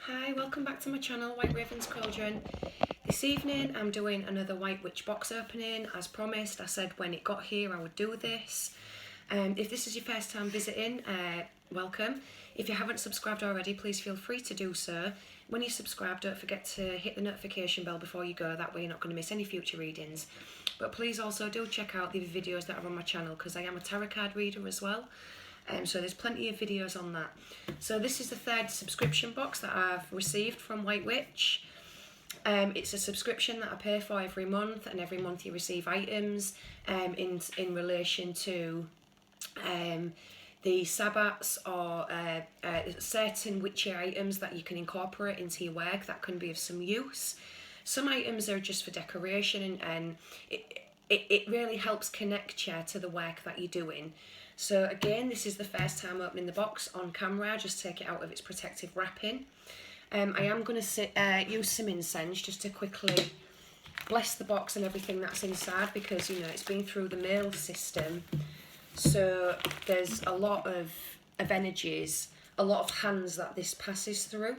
Hi, welcome back to my channel, White Raven's Cauldron. This evening I'm doing another White Witch box opening. As promised, I said when it got here I would do this. If this is your first time visiting, welcome. If you haven't subscribed already, please feel free to do so. When you subscribe, don't forget to hit the notification bell before you go, that way you're not going to miss any future readings. But please also do check out the videos that are on my channel, because I am a tarot card reader as well. So there's plenty of videos on that. So this is the third subscription box that I've received from White Witch. It's a subscription that I pay for every month, and every month you receive items in relation to the sabbats or certain witchy items that you can incorporate into your work that can be of some use. Some items are just for decoration, and it really helps connect you to the work that you're doing. So again, this is the first time opening the box on camera. Just take it out of its protective wrapping. I am going to use some incense just to quickly bless the box and everything that's inside, because you know it's been through the mail system, so there's a lot of energies, a lot of hands that this passes through.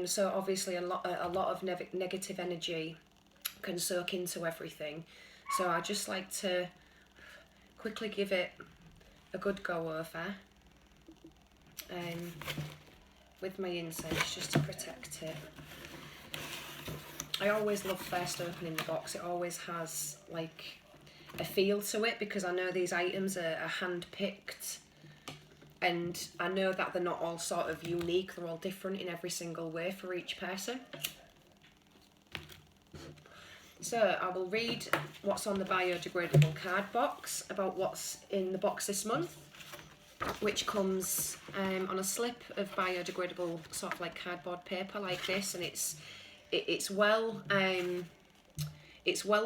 So obviously a lot of negative energy can soak into everything. So I just like to quickly give it a good go over with my incense, just to protect it. I always love first opening the box. It always has like a feel to it, because I know these items are hand picked, and I know that they're not all sort of unique. They're all different in every single way for each person. So I will read what's on the biodegradable card box about what's in the box this month, which comes on a slip of biodegradable sort of like cardboard paper like this, and it's well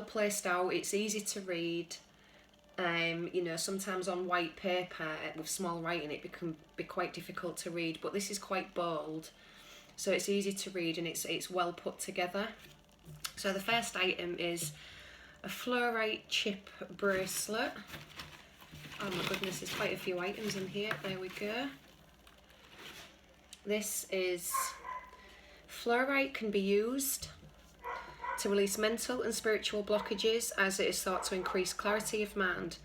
placed out. It's easy to read. You know, sometimes on white paper with small writing it can be quite difficult to read, but this is quite bold, so it's easy to read, and it's well put together. So the first item is a fluorite chip bracelet. Oh my goodness, there's quite a few items in here. There we go. This is fluorite can be used to release mental and spiritual blockages, as it is thought to increase clarity of mind.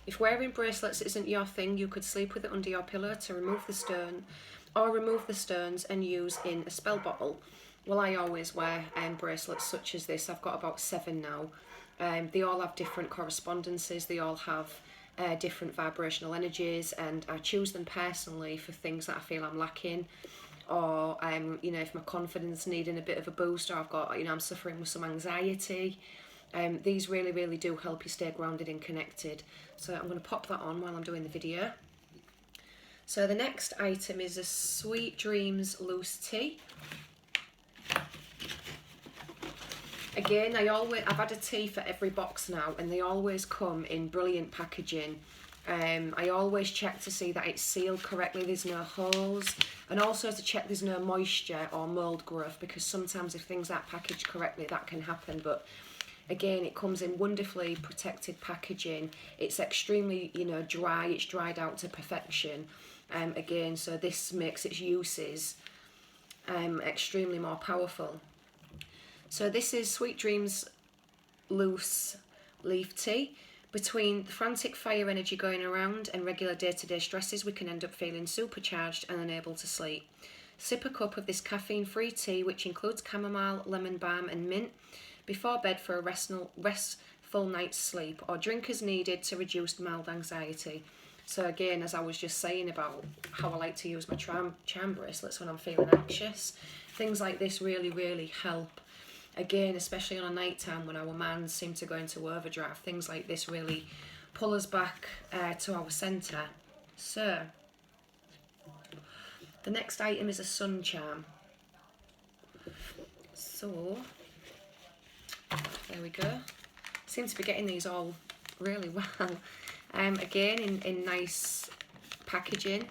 If wearing bracelets isn't your thing, you could sleep with it under your pillow to remove the stone, or remove the stones and use in a spell bottle. Well, I always wear bracelets such as this. I've got about 7 now. They all have different correspondences. They all have different vibrational energies, and I choose them personally for things that I feel I'm lacking, or you know, if my confidence needing a bit of a boost, or I've got, you know, I'm suffering with some anxiety. These really do help you stay grounded and connected. So I'm going to pop that on while I'm doing the video. So the next item is a Sweet Dreams loose tea. Again, I've had a tea for every box now, and they always come in brilliant packaging. I always check to see that it's sealed correctly, there's no holes, and also to check there's no moisture or mold growth, because sometimes if things aren't packaged correctly that can happen. But again, it comes in wonderfully protected packaging. It's extremely, you know, dry. It's dried out to perfection. Again, so this makes its uses extremely more powerful. So this is Sweet Dreams loose leaf tea. Between the frantic fire energy going around and regular day-to-day stresses, we can end up feeling supercharged and unable to sleep. Sip a cup of this caffeine-free tea, which includes chamomile, lemon balm and mint, before bed for a restful night's sleep, or drink as needed to reduce mild anxiety. So again, as I was just saying about how I like to use my charm bracelets when I'm feeling anxious, things like this really help. Again, especially on a night time when our minds seem to go into overdrive, things like this really pull us back to our centre. So the next item is a sun charm. So there we go. Seem to be getting these all really well. Again, in nice packaging.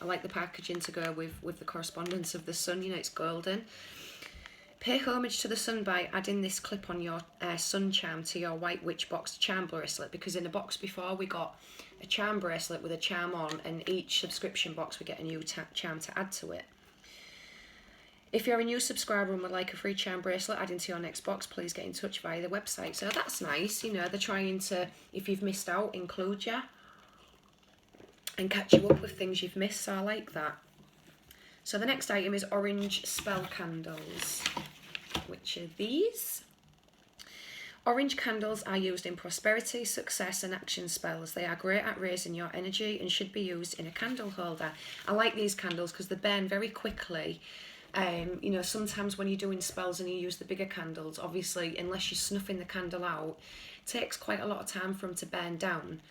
I like the packaging to go with the correspondence of the sun. You know, it's golden. Pay homage to the sun by adding this clip on your sun charm to your White Witch box charm bracelet, because in a box before we got a charm bracelet with a charm on, and each subscription box we get a new charm to add to it. If you're a new subscriber and would like a free charm bracelet added to your next box, please get in touch via the website. So that's nice, you know, they're trying to, if you've missed out, include you and catch you up with things you've missed, so I like that. So the next item is orange spell candles, which are these. Orange candles are used in prosperity, success and action spells. They are great at raising your energy and should be used in a candle holder. I like these candles because they burn very quickly. You know, sometimes when you're doing spells and you use the bigger candles, obviously, unless you're snuffing the candle out, it takes quite a lot of time for them to burn down.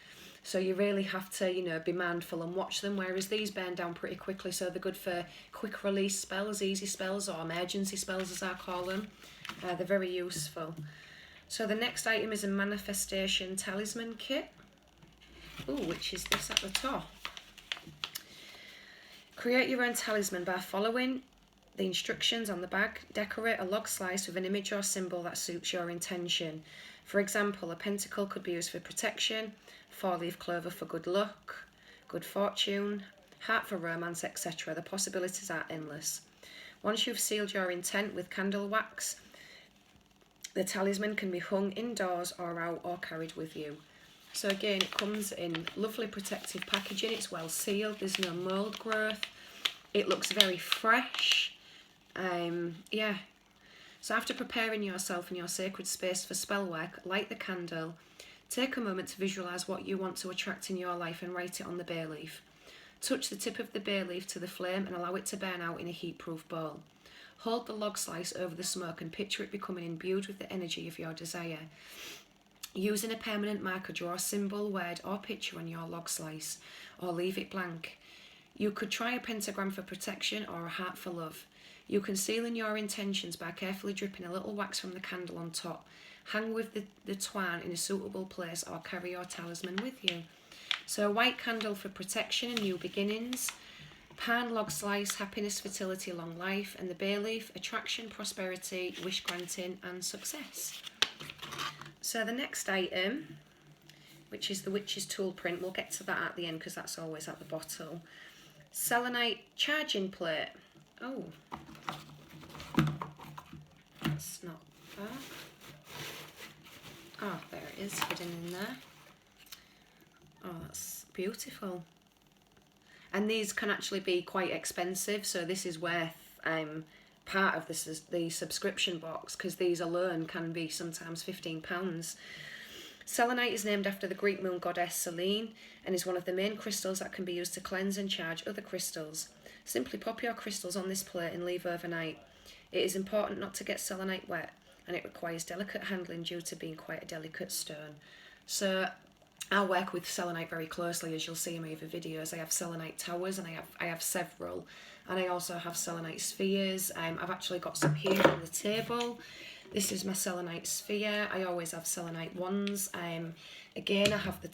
So you really have to, you know, be mindful and watch them, whereas these burn down pretty quickly, so they're good for quick release spells, easy spells, or emergency spells as I call them. They're very useful. So the next item is a manifestation talisman kit. Ooh, which is this at the top. Create your own talisman by following the instructions on the bag. Decorate a log slice with an image or symbol that suits your intention. For example, a pentacle could be used for protection, 4-leaf clover for good luck, good fortune, heart for romance, etc. The possibilities are endless. Once you've sealed your intent with candle wax, the talisman can be hung indoors or out or carried with you. So again, it comes in lovely protective packaging. It's well sealed. There's no mould growth. It looks very fresh. Yeah. So after preparing yourself in your sacred space for spell work, light the candle. Take a moment to visualise what you want to attract in your life and write it on the bay leaf. Touch the tip of the bay leaf to the flame and allow it to burn out in a heat-proof bowl. Hold the log slice over the smoke and picture it becoming imbued with the energy of your desire. Using a permanent marker, draw a symbol, word or picture on your log slice, or leave it blank. You could try a pentagram for protection or a heart for love. You can seal in your intentions by carefully dripping a little wax from the candle on top. Hang with the twine in a suitable place or carry your talisman with you. So a white candle for protection and new beginnings. Pan, log slice, happiness, fertility, long life. And the bay leaf, attraction, prosperity, wish granting and success. So the next item, which is the witch's tool print, we'll get to that at the end because that's always at the bottom. Selenite charging plate. Oh, that's not bad. Oh, there it is, hidden in there. Oh, that's beautiful. And these can actually be quite expensive, so this is worth part of the subscription box, because these alone can be sometimes £15. Selenite is named after the Greek moon goddess Selene and is one of the main crystals that can be used to cleanse and charge other crystals. Simply pop your crystals on this plate and leave overnight. It is important not to get selenite wet, and it requires delicate handling due to being quite a delicate stone. So I work with selenite very closely, as you'll see in my other videos. I have selenite towers, and I have several, and I also have selenite spheres. I've actually got some here on the table. This is my selenite sphere. I always have selenite wands. Again, I have the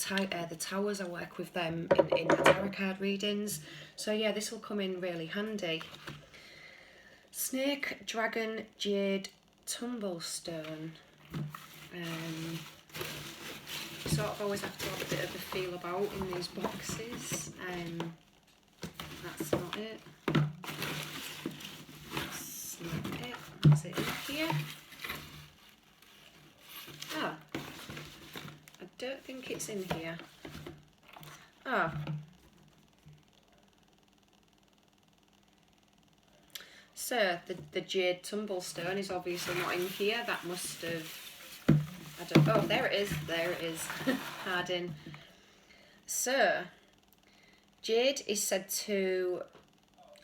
towers. I work with them in the tarot card readings. So yeah, this will come in really handy. Snake, dragon, jade, tumblestone. Sort of always have to have a bit of a feel about in these boxes. That's not it. That's not it. Is it in here? Ah, I don't think it's in here. Ah. So the jade tumblestone is obviously not in here. That must have, oh, there it is. There it is. Hardin. So jade is said to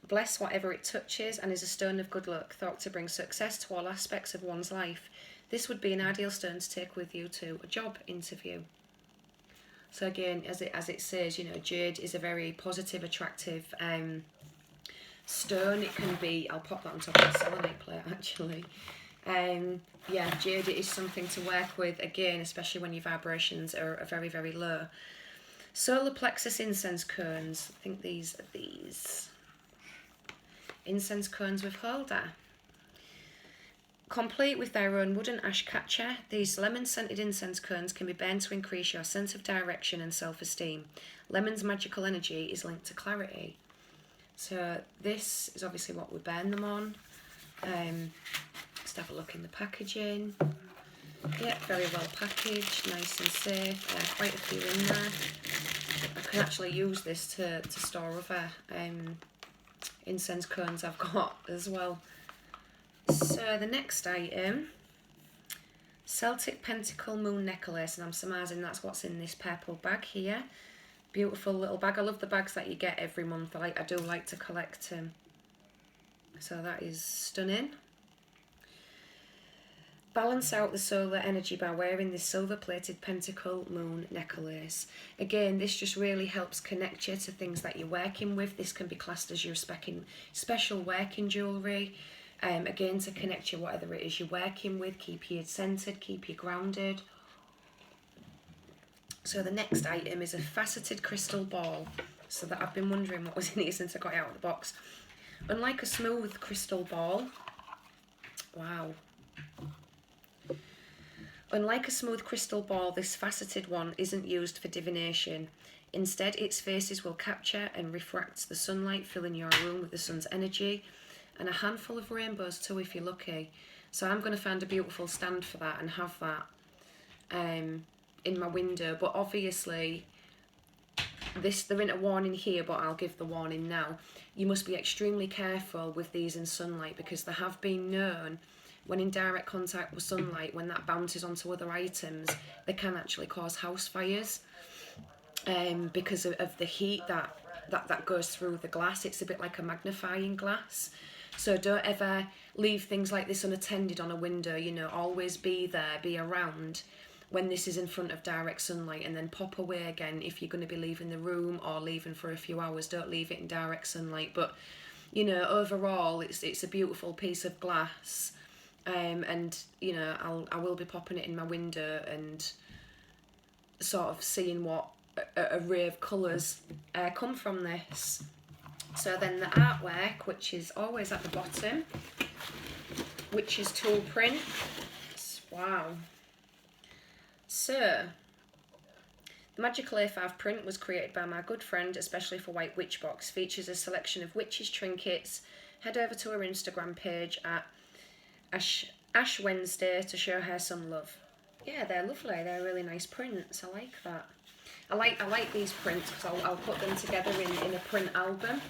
bless whatever it touches and is a stone of good luck, thought to bring success to all aspects of one's life. This would be an ideal stone to take with you to a job interview. So again, as it says, you know, jade is a very positive, attractive stone. It can be, I'll pop that on top of the selenite plate actually. Yeah, jade is something to work with, again, especially when your vibrations are very, very low. Solar plexus incense cones. I think these are these. Incense cones with holder. Complete with their own wooden ash catcher, these lemon-scented incense cones can be burned to increase your sense of direction and self-esteem. Lemon's magical energy is linked to clarity. So this is obviously what we burn them on. Let's have a look in the packaging. Yeah, very well packaged, nice and safe. Quite a few in there. I can actually use this to store other incense cones I've got as well. So the next item, Celtic Pentacle Moon Necklace, and I'm surmising that's what's in this purple bag here. Beautiful little bag. I love the bags that you get every month. I do like to collect them. So that is stunning. Balance out the solar energy by wearing this silver-plated pentacle moon necklace. Again, this just really helps connect you to things that you're working with. This can be classed as your special working jewellery. Again, to connect you whatever it is you're working with, keep you centred, keep you grounded. So the next item is a faceted crystal ball. So that I've been wondering what was in here since I got it out of the box. Unlike a smooth crystal ball, wow. Unlike a smooth crystal ball, this faceted one isn't used for divination. Instead, its faces will capture and refract the sunlight, filling your room with the sun's energy, and a handful of rainbows too if you're lucky. So I'm going to find a beautiful stand for that and have that in my window. But obviously, there isn't a warning here, but I'll give the warning now. You must be extremely careful with these in sunlight, because they have been known, when in direct contact with sunlight, when that bounces onto other items, they can actually cause house fires because of the heat that goes through the glass. It's a bit like a magnifying glass. So don't ever leave things like this unattended on a window. You know, always be there, be around when this is in front of direct sunlight, and then pop away again if you're going to be leaving the room or leaving for a few hours. Don't leave it in direct sunlight. But, you know, overall, it's a beautiful piece of glass. And you know, I will be popping it in my window and sort of seeing what a array of colours come from this. So then the artwork, which is always at the bottom, which is tool print. Wow. So the Magical A5 print was created by my good friend, especially for White Witch Box. Features a selection of witches' trinkets. Head over to her Instagram page at Ash Wednesday to show her some love. Yeah, they're lovely. They're really nice prints. I like that. I like these prints because I'll put them together in a print album.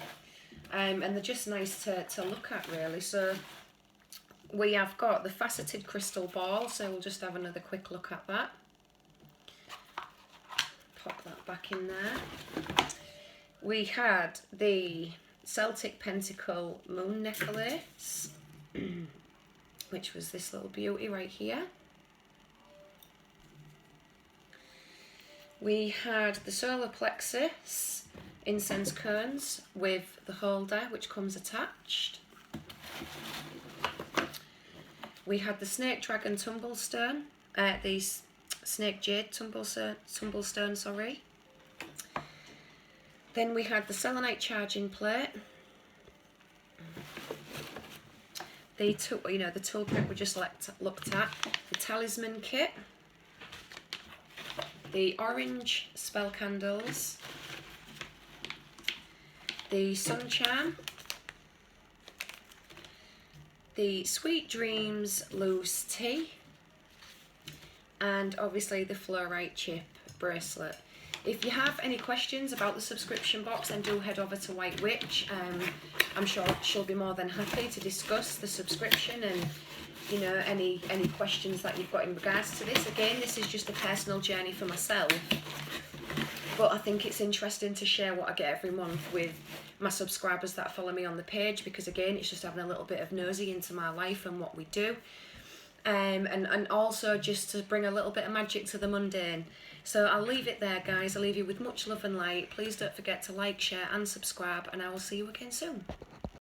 And they're just nice to look at, really. So we have got the faceted crystal ball. So we'll just have another quick look at that. Pop that back in there. We had the Celtic Pentacle Moon Necklace, which was this little beauty right here. We had the solar plexus incense cones with the holder, which comes attached. We had the snake dragon tumblestone, the snake jade tumblestone, sorry. Then we had the selenite charging plate. The tool print we just looked at, the talisman kit, the orange spell candles, the sun charm, the Sweet Dreams loose tea, and obviously the fluorite chip bracelet. If you have any questions about the subscription box, then do head over to White Witch. I'm sure she'll be more than happy to discuss the subscription and, you know, any questions that you've got in regards to this. Again, this is just a personal journey for myself, but I think it's interesting to share what I get every month with my subscribers that follow me on the page, because again, it's just having a little bit of nosy into my life and what we do. And also just to bring a little bit of magic to the mundane. So I'll leave it there, guys. I'll leave you with much love and light. Please don't forget to like, share and subscribe, and I will see you again soon.